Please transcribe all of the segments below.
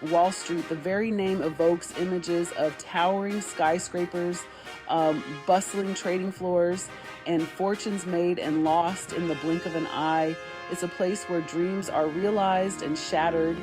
Wall Street, the very name evokes images of towering skyscrapers, bustling trading floors, and fortunes made and lost in the blink of an eye. It's a place where dreams are realized and shattered,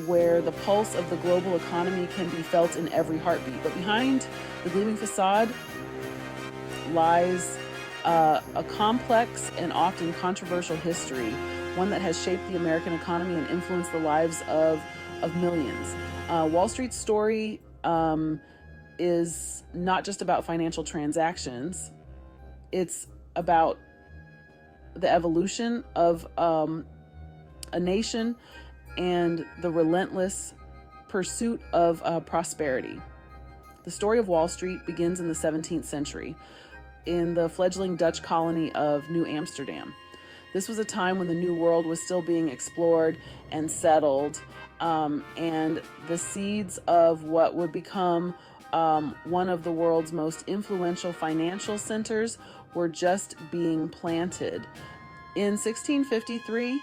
where the pulse of the global economy can be felt in every heartbeat. But behind the gleaming facade lies a complex and often controversial history, one that has shaped the American economy and influenced the lives of millions. Wall Street's story is not just about financial transactions. It's about the evolution of a nation and the relentless pursuit of prosperity. The story of Wall Street begins in the 17th century in the fledgling Dutch colony of New Amsterdam. This was a time when the New World was still being explored and settled, and the seeds of what would become one of the world's most influential financial centers were just being planted. In 1653,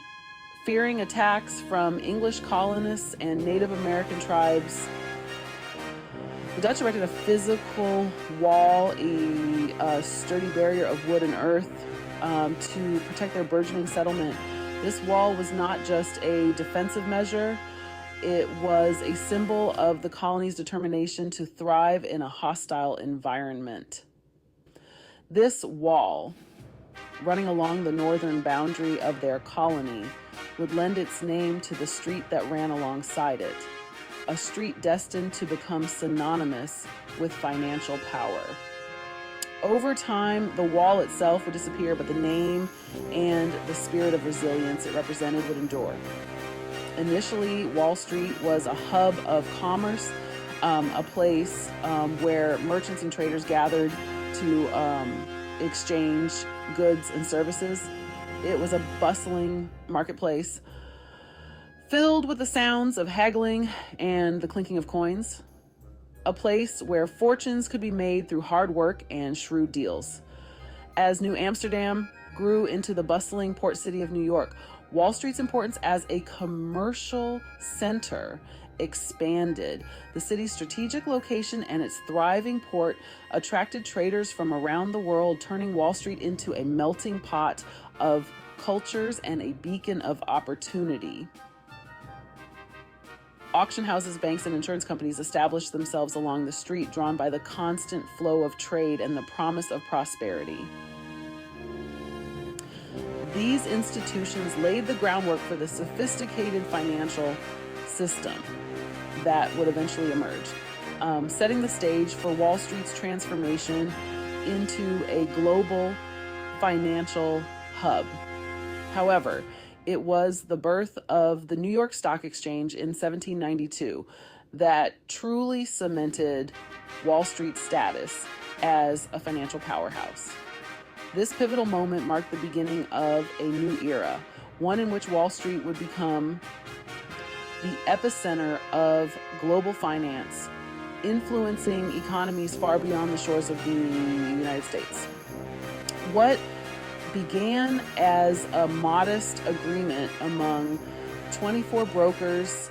fearing attacks from English colonists and Native American tribes, the Dutch erected a physical wall, a sturdy barrier of wood and earth, to protect their burgeoning settlement. This wall was not just a defensive measure, it was a symbol of the colony's determination to thrive in a hostile environment. This wall, running along the northern boundary of their colony, would lend its name to the street that ran alongside it, a street destined to become synonymous with financial power. Over time, the wall itself would disappear, but the name and the spirit of resilience it represented would endure. Initially, Wall Street was a hub of commerce, a place where merchants and traders gathered to exchange goods and services. It was a bustling marketplace filled with the sounds of haggling and the clinking of coins, a place where fortunes could be made through hard work and shrewd deals. As New Amsterdam grew into the bustling port city of New York, Wall Street's importance as a commercial center expanded. The city's strategic location and its thriving port attracted traders from around the world, turning Wall Street into a melting pot of cultures and a beacon of opportunity. Auction houses, banks, and insurance companies established themselves along the street, drawn by the constant flow of trade and the promise of prosperity. These institutions laid the groundwork for the sophisticated financial system that would eventually emerge, setting the stage for Wall Street's transformation into a global financial hub. However, it was the birth of the New York Stock Exchange in 1792 that truly cemented Wall Street's status as a financial powerhouse. This pivotal moment marked the beginning of a new era, one in which Wall Street would become the epicenter of global finance, influencing economies far beyond the shores of the United States. What began as a modest agreement among 24 brokers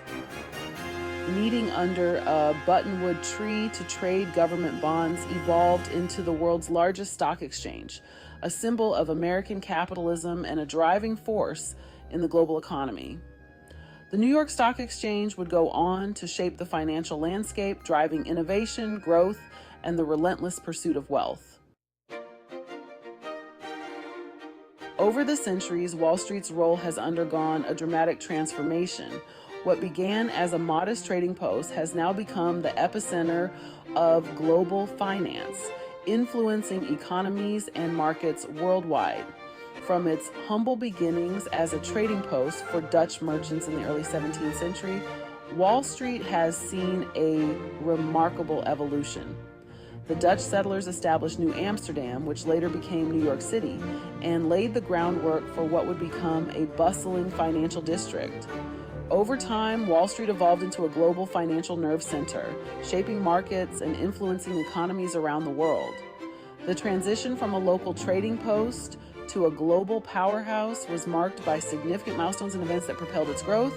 meeting under a buttonwood tree to trade government bonds evolved into the world's largest stock exchange, a symbol of American capitalism and a driving force in the global economy. The New York Stock Exchange would go on to shape the financial landscape, driving innovation, growth, and the relentless pursuit of wealth. Over the centuries, Wall Street's role has undergone a dramatic transformation. What began as a modest trading post has now become the epicenter of global finance, influencing economies and markets worldwide. From its humble beginnings as a trading post for Dutch merchants in the early 17th century, Wall Street has seen a remarkable evolution. The Dutch settlers established New Amsterdam, which later became New York City, and laid the groundwork for what would become a bustling financial district. Over time, Wall Street evolved into a global financial nerve center, shaping markets and influencing economies around the world. The transition from a local trading post to a global powerhouse was marked by significant milestones and events that propelled its growth.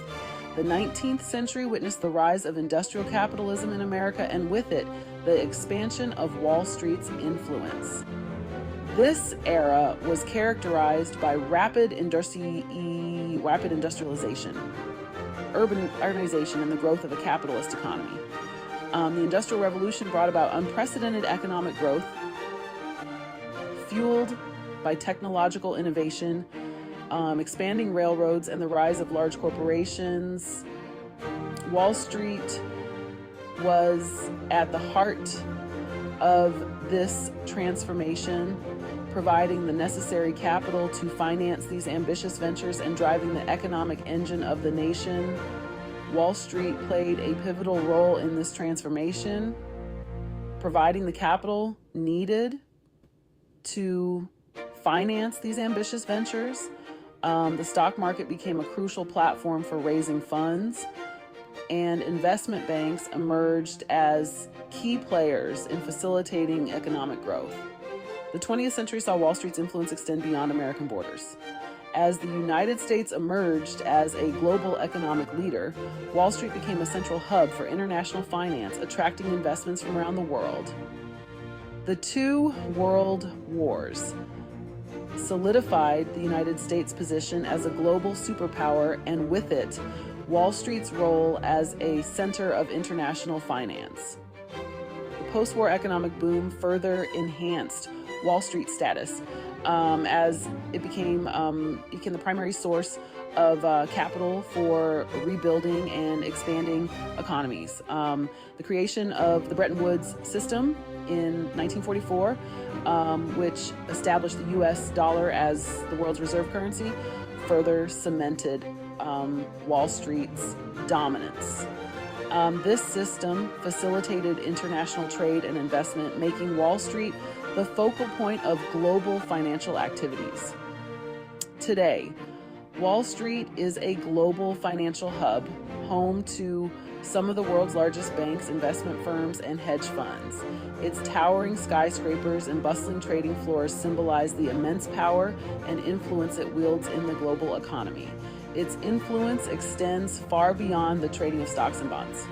The 19th century witnessed the rise of industrial capitalism in America, and with it, the expansion of Wall Street's influence. This era was characterized by rapid industrialization, urbanization, and the growth of a capitalist economy. The Industrial Revolution brought about unprecedented economic growth, fueled by technological innovation, expanding railroads, and the rise of large corporations. Wall Street was at the heart of this transformation, providing the necessary capital to finance these ambitious ventures and driving the economic engine of the nation. Wall Street played a pivotal role in this transformation, providing the capital needed to finance these ambitious ventures. The stock market became a crucial platform for raising funds, and investment banks emerged as key players in facilitating economic growth. The 20th century saw Wall Street's influence extend beyond American borders. As the United States emerged as a global economic leader, Wall Street became a central hub for international finance, attracting investments from around the world. The two world wars solidified the United States' position as a global superpower, and with it, Wall Street's role as a center of international finance. The post-war economic boom further enhanced Wall Street's status as it became the primary source of capital for rebuilding and expanding economies. The creation of the Bretton Woods system in 1944, which established the U.S. dollar as the world's reserve currency, further cemented Wall Street's dominance. This system facilitated international trade and investment, making Wall Street the focal point of global financial activities. Today, Wall Street is a global financial hub, home to some of the world's largest banks, investment firms, and hedge funds. Its towering skyscrapers and bustling trading floors symbolize the immense power and influence it wields in the global economy. Its influence extends far beyond the trading of stocks and bonds.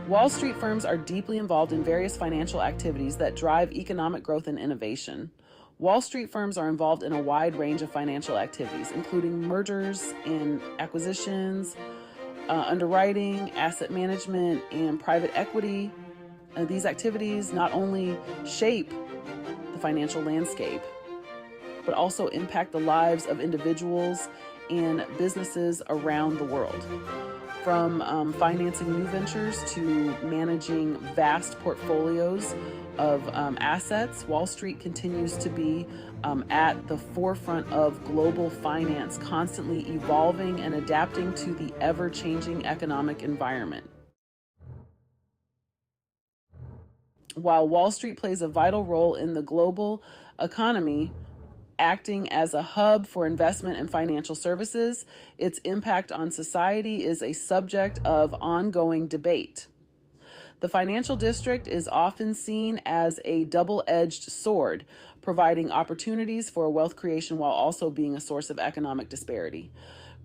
Wall Street firms are deeply involved in various financial activities that drive economic growth and innovation. Wall Street firms are involved in a wide range of financial activities, including mergers and acquisitions, underwriting, asset management, and private equity. These activities not only shape the financial landscape, but also impact the lives of individuals and businesses around the world. From financing new ventures to managing vast portfolios of assets, Wall Street continues to be at the forefront of global finance, constantly evolving and adapting to the ever-changing economic environment. While Wall Street plays a vital role in the global economy, acting as a hub for investment and financial services, its impact on society is a subject of ongoing debate. The financial district is often seen as a double-edged sword, providing opportunities for wealth creation while also being a source of economic disparity.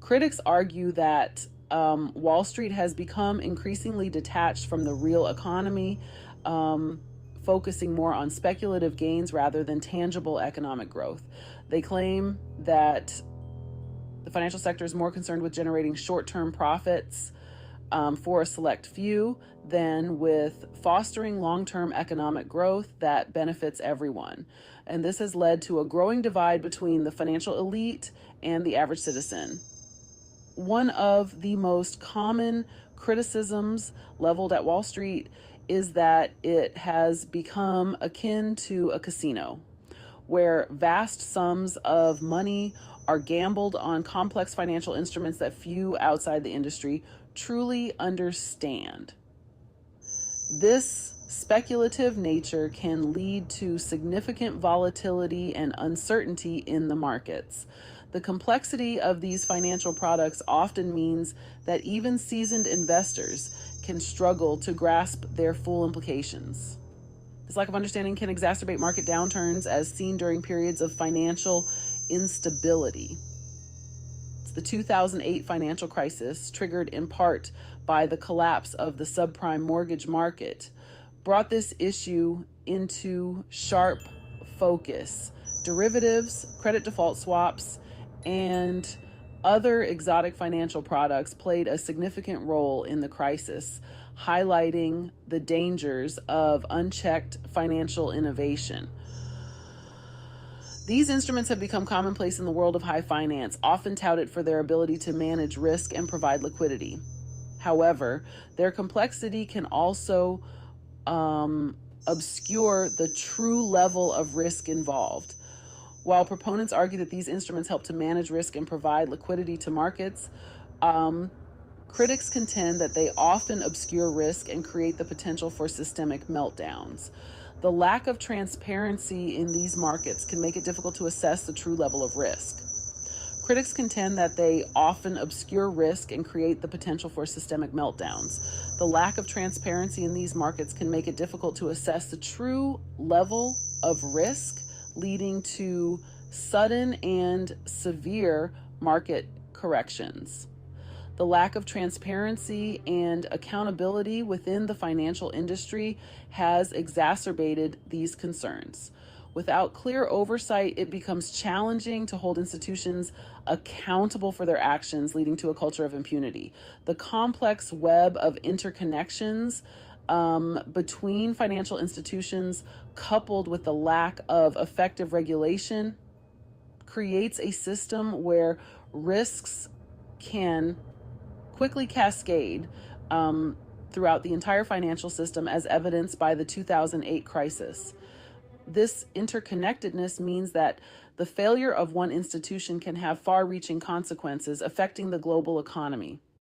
Critics argue that Wall Street has become increasingly detached from the real economy, focusing more on speculative gains rather than tangible economic growth. They claim that the financial sector is more concerned with generating short-term profits for a select few than with fostering long-term economic growth that benefits everyone. And this has led to a growing divide between the financial elite and the average citizen. One of the most common criticisms leveled at Wall Street is that it has become akin to a casino, where vast sums of money are gambled on complex financial instruments that few outside the industry truly understand. This speculative nature can lead to significant volatility and uncertainty in the markets. The complexity of these financial products often means that even seasoned investors can struggle to grasp their full implications. This lack of understanding can exacerbate market downturns as seen during periods of financial instability. The 2008 financial crisis, triggered in part by the collapse of the subprime mortgage market, brought this issue into sharp focus. Derivatives, credit default swaps, and other exotic financial products played a significant role in the crisis, highlighting the dangers of unchecked financial innovation. These instruments have become commonplace in the world of high finance, often touted for their ability to manage risk and provide liquidity. However, their complexity can also obscure the true level of risk involved. While proponents argue that these instruments help to manage risk and provide liquidity to markets, critics contend that they often obscure risk and create the potential for systemic meltdowns. The lack of transparency in these markets can make it difficult to assess the true level of risk. Critics contend that they often obscure risk and create the potential for systemic meltdowns. The lack of transparency in these markets can make it difficult to assess the true level of risk, leading to sudden and severe market corrections. The lack of transparency and accountability within the financial industry has exacerbated these concerns. Without clear oversight, it becomes challenging to hold institutions accountable for their actions, leading to a culture of impunity. The complex web of interconnections between financial institutions, coupled with the lack of effective regulation, creates a system where risks can quickly cascade throughout the entire financial system, as evidenced by the 2008 crisis. This interconnectedness means that the failure of one institution can have far-reaching consequences affecting the global economy.